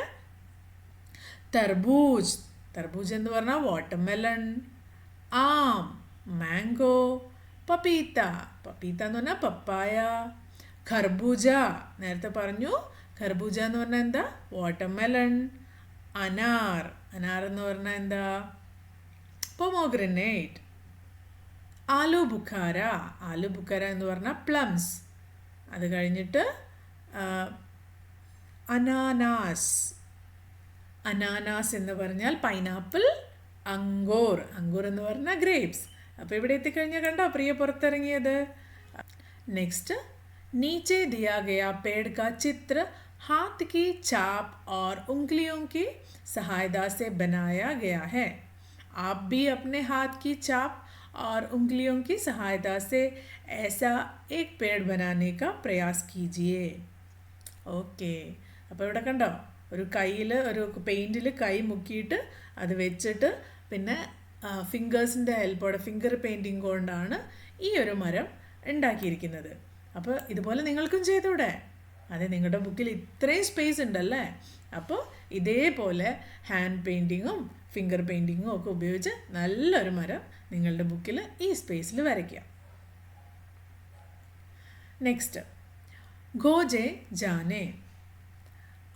തർബൂജ്, തർബൂജ് എന്ന് പറഞ്ഞാൽ വാട്ടർമെലൺ. ആം, മാംഗോ. പപ്പീത്ത, പപ്പീത്ത എന്ന് പറഞ്ഞാൽ പപ്പായ. ഖർബൂജ, നേരത്തെ പറഞ്ഞു. ഖർബൂജ എന്ന് പറഞ്ഞാൽ എന്താ? വാട്ടർമെലൺ. അനാർ, അനാർ എന്ന് പറഞ്ഞാൽ എന്താ? Pomegranate. Aloo Bukhara, aloo Bukhara എന്ന് പറഞ്ഞാൽ പ്ലംസ്. അത് കഴിഞ്ഞിട്ട് അനാനാസ്, അനാനാസ് എന്ന് പറഞ്ഞാൽ പൈനാപ്പിൾ. അങ്കോർ, അങ്കോർ എന്ന് പറഞ്ഞാൽ ഗ്രേപ്സ്. അപ്പോൾ ഇവിടെ എത്തിക്കഴിഞ്ഞാൽ കണ്ടോ പ്രിയ പുറത്തിറങ്ങിയത്. നെക്സ്റ്റ്, नीचे दिया गया पेड़ का चित्र हाथ की छाप और उंगलियों की सहायता से बनाया गया है. आप भी अपने हाथ की छाप और उंगलियों की सहायता से ऐसा एक पेड़ बनाने का प्रयास कीजिए. ഓക്കെ, അപ്പോൾ ഇവിടെ കണ്ടോ ഒരു കയ്യിൽ ഒരു പെയിൻറ്റിൽ കൈ മുക്കിയിട്ട് അത് വെച്ചിട്ട് പിന്നെ ഫിംഗേഴ്സിൻ്റെ ഹെൽപ്പോടെ ഫിംഗർ പെയിൻറ്റിങ് കൊണ്ടാണ് ഈ ഒരു മരം ഉണ്ടാക്കിയിരിക്കുന്നത്. അപ്പോൾ ഇതുപോലെ നിങ്ങൾക്കും ചെയ്തൂടെ? അതെ, നിങ്ങളുടെ ബുക്കിൽ ഇത്രയും സ്പേസ് ഉണ്ടല്ലേ. അപ്പോൾ ഇതേപോലെ ഹാൻഡ് പെയിൻറ്റിങ്ങും ഫിംഗർ പെയിൻറ്റിങ്ങും ഒക്കെ ഉപയോഗിച്ച് നല്ലൊരു മരം നിങ്ങളുടെ ബുക്കിൽ ഈ സ്പേസിൽ വരയ്ക്കുക. നെക്സ്റ്റ്, ഗോജെ ജാനെ.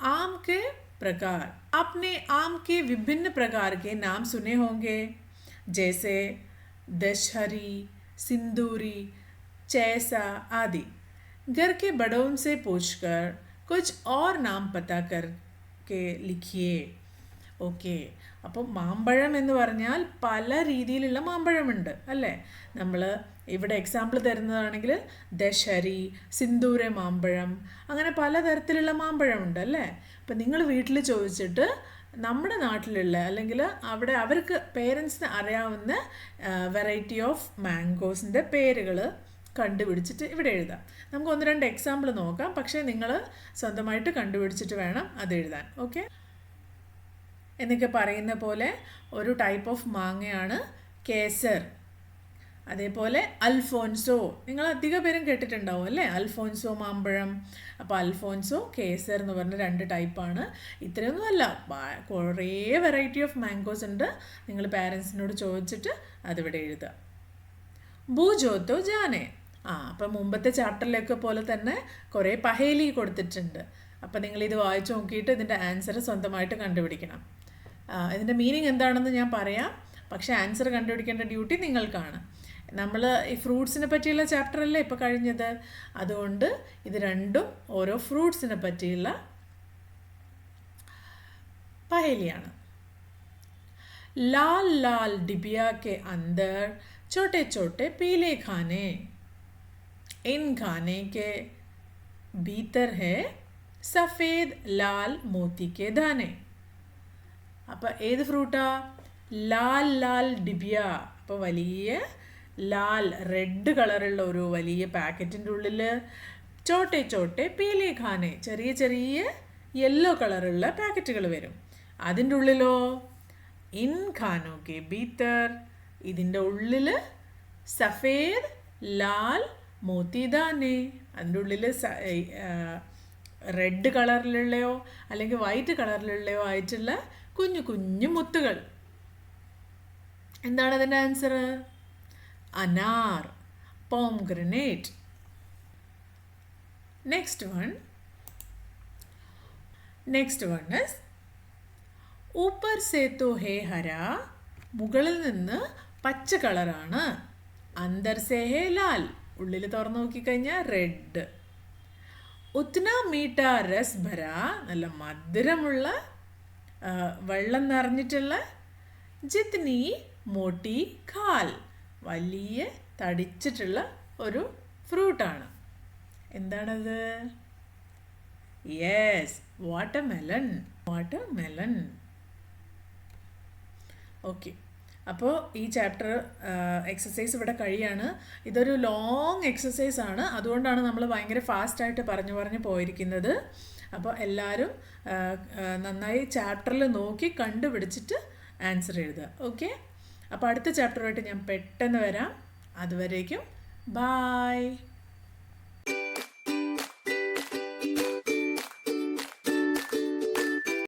आम के प्रकार. आपने आम के विभिन्न प्रकार के नाम सुने होंगे, जैसे दशहरी, सिंदूरी, चैसा आदि. घर के बड़ों से पूछकर कुछ और नाम पता करके लिखिए. ഓക്കെ, അപ്പോൾ മാമ്പഴം എന്ന് പറഞ്ഞാൽ പല രീതിയിലുള്ള മാമ്പഴമുണ്ട് അല്ലേ. നമ്മൾ ഇവിടെ എക്സാമ്പിൾ തരുന്നതാണെങ്കിൽ ദശരി, സിന്ദൂര മാമ്പഴം, അങ്ങനെ പലതരത്തിലുള്ള മാമ്പഴമുണ്ട് അല്ലേ. അപ്പം നിങ്ങൾ വീട്ടിൽ ചോദിച്ചിട്ട് നമ്മുടെ നാട്ടിലുള്ള അല്ലെങ്കിൽ അവിടെ അവർക്ക് പേരൻസിന് അറിയാവുന്ന വെറൈറ്റി ഓഫ് മാംഗോസിൻ്റെ പേരുകൾ കണ്ടുപിടിച്ചിട്ട് ഇവിടെ എഴുതാം. നമുക്ക് 1-2 എക്സാമ്പിൾ നോക്കാം, പക്ഷേ നിങ്ങൾ സ്വന്തമായിട്ട് കണ്ടുപിടിച്ചിട്ട് വേണം അത് എഴുതാൻ. ഓക്കെ, എന്നൊക്കെ പറയുന്ന പോലെ ഒരു ടൈപ്പ് ഓഫ് മാങ്ങയാണ് കേസർ. അതേപോലെ അൽഫോൻസോ, നിങ്ങൾ അധിക പേരും കേട്ടിട്ടുണ്ടാവും അല്ലേ, അൽഫോൻസോ മാമ്പഴം. അപ്പോൾ അൽഫോൻസോ, കേസർ എന്ന് പറഞ്ഞ 2 ടൈപ്പാണ്. ഇത്രയൊന്നും അല്ല, കുറേ വെറൈറ്റി ഓഫ് മാംഗോസ് ഉണ്ട്. നിങ്ങൾ പാരൻസിനോട് ചോദിച്ചിട്ട് അതിവിടെ എഴുതുക. ബൂജോത്തോ ജാനെ. അപ്പം മുമ്പത്തെ ചാപ്റ്ററിലൊക്കെ പോലെ തന്നെ കുറേ പഹേലി കൊടുത്തിട്ടുണ്ട്. അപ്പം നിങ്ങളിത് വായിച്ചു നോക്കിയിട്ട് ഇതിൻ്റെ ആൻസർ സ്വന്തമായിട്ട് കണ്ടുപിടിക്കണം. ഇതിൻ്റെ മീനിങ് എന്താണെന്ന് ഞാൻ പറയാം, പക്ഷേ ആൻസർ കണ്ടുപിടിക്കേണ്ട ഡ്യൂട്ടി നിങ്ങൾക്കാണ്. നമ്മൾ ഈ ഫ്രൂട്ട്സിനെ പറ്റിയുള്ള ചാപ്റ്ററല്ലേ ഇപ്പോൾ കഴിഞ്ഞത്, അതുകൊണ്ട് ഇത് രണ്ടും ഓരോ ഫ്രൂട്ട്സിനെ പറ്റിയുള്ള പഹേലിയാണ്. लाल लाल डिबिया के अंदर छोटे छोटे पीले खाने, इन खाने के भीतर है सफ़ेद लाल मोती के दाने. അപ്പോൾ ഏത് ഫ്രൂട്ടാ? ലാൽ ലാൽ ഡിബിയ. അപ്പോൾ വലിയ ലാൽ റെഡ് കളറുള്ള ഒരു വലിയ പാക്കറ്റിൻ്റെ ഉള്ളിൽ ചോട്ടെ ചോട്ടെ പീലേ ഖാനെ, ചെറിയ ചെറിയ യെല്ലോ കളറുള്ള പാക്കറ്റുകൾ വരും. അതിൻ്റെ ഉള്ളിലോ ഇൻ ഖാനോ കെ ഭീത്തർ, ഇതിൻ്റെ ഉള്ളിൽ സഫേദ് ലാൽ മോത്തിദാനെ, അതിൻ്റെ ഉള്ളിൽ റെഡ് കളറിലുള്ളയോ അല്ലെങ്കിൽ വൈറ്റ് കളറിലുള്ളയോ ആയിട്ടുള്ള കുഞ്ഞു കുഞ്ഞു മുത്തുകൾ. എന്താണ് അതിൻ്റെ ആൻസർ? അനാർ, പോംഗ്രനേറ്റ്. നെക്സ്റ്റ് വൺ ഇസ് ഊപ്പർ സേ തോ ഹേ ഹര, മുകളിൽ നിന്ന് പച്ച കളറാണ്. അന്തർ സേ ഹേ ലാൽ, ഉള്ളിൽ തുറന്നു നോക്കിക്കഴിഞ്ഞാൽ റെഡ്. ഉത്ന മീഠ രസ് ഭര, നല്ല മധുരമുള്ള വെള്ളം നിറഞ്ഞിട്ടുള്ള. ജിത്നി മോട്ടി ഖാൽ, വലിയ തടിച്ചിട്ടുള്ള ഒരു ഫ്രൂട്ടാണ്. എന്താണത്? Yes, watermelon. ഓക്കെ, അപ്പോൾ ഈ ചാപ്റ്റർ എക്സസൈസ് ഇവിടെ കഴിയാണ്. ഇതൊരു ലോങ് എക്സസൈസ് ആണ്, അതുകൊണ്ടാണ് നമ്മൾ ഭയങ്കര ഫാസ്റ്റായിട്ട് പറഞ്ഞു പോയിരിക്കുന്നത്. അപ്പോൾ എല്ലാവരും നന്നായി ചാപ്റ്ററിൽ നോക്കി കണ്ടുപിടിച്ചിട്ട് ആൻസർ എഴുതുക. ഓക്കെ, അപ്പോൾ അടുത്ത ചാപ്റ്ററുമായിട്ട് ഞാൻ പെട്ടെന്ന് വരാം. അതുവരേക്കും ബായ്.